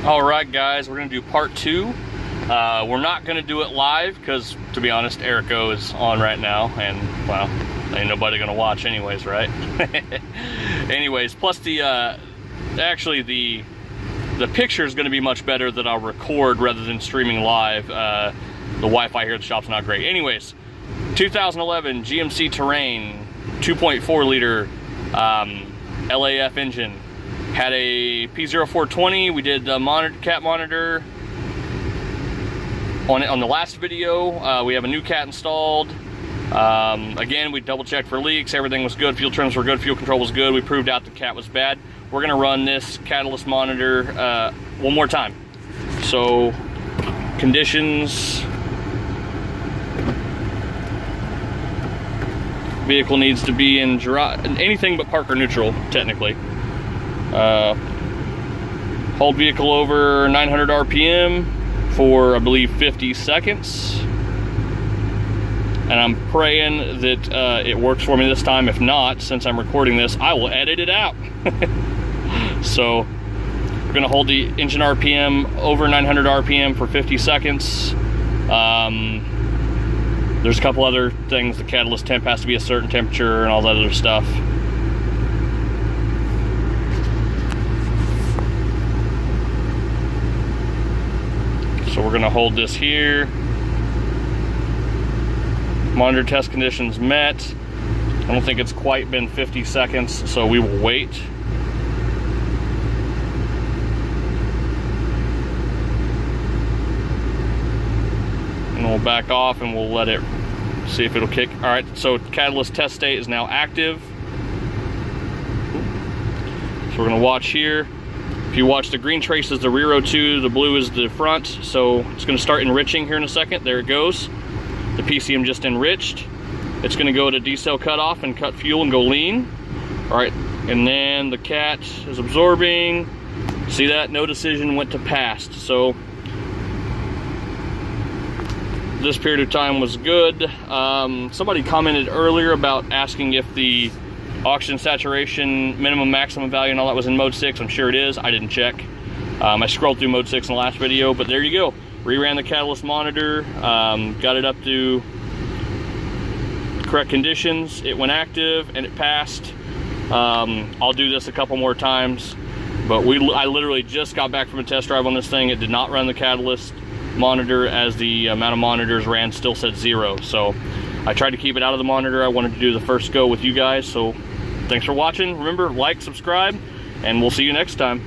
Alright guys, we're going to do part 2. We're not going to do it live because, to be honest, Erico is on right now and, well, ain't nobody going to watch anyways, right? Anyways, plus the picture is going to be much better that I'll record rather than streaming live. The Wi-Fi here at the shop's not great. Anyways, 2011 GMC Terrain 2.4 liter LAF engine. Had a P0420. We did the cat monitor on the last video. We have a new cat installed. Again, we double checked for leaks. Everything was good. Fuel trims were good. Fuel control was good. We proved out the cat was bad. We're gonna run this catalyst monitor one more time. So conditions. Vehicle needs to be in anything but park or neutral, technically. Hold vehicle over 900 RPM for, I believe, 50 seconds. And I'm praying that it works for me this time. If not, since I'm recording this, I will edit it out. So we're gonna hold the engine RPM over 900 RPM for 50 seconds. There's a couple other things. The catalyst temp has to be a certain temperature and all that other stuff. So we're gonna hold this here. Monitor test conditions met. I don't think it's quite been 50 seconds, so we will wait. And we'll back off and we'll let it see if it'll kick. All right, so catalyst test state is now active. So we're gonna watch here. If you watch, the green trace is the rear O2, the blue is the front. So it's gonna start enriching here in a second. There it goes. The PCM just enriched. It's gonna go to decel cutoff and cut fuel and go lean. All right, and then the cat is absorbing. See that? No decision, went to passed. So this period of time was good. Somebody commented earlier about asking if the oxygen saturation, minimum, maximum value and all that was in mode 6. I'm sure it is. I didn't check. I scrolled through mode 6 in the last video, but there you go. Reran the catalyst monitor, got it up to correct conditions. It went active and it passed. I'll do this a couple more times, but I literally just got back from a test drive on this thing. It did not run the catalyst monitor, as the amount of monitors ran still said 0. So I tried to keep it out of the monitor. I wanted to do the first go with you guys. So thanks for watching. Remember, like, subscribe, and we'll see you next time.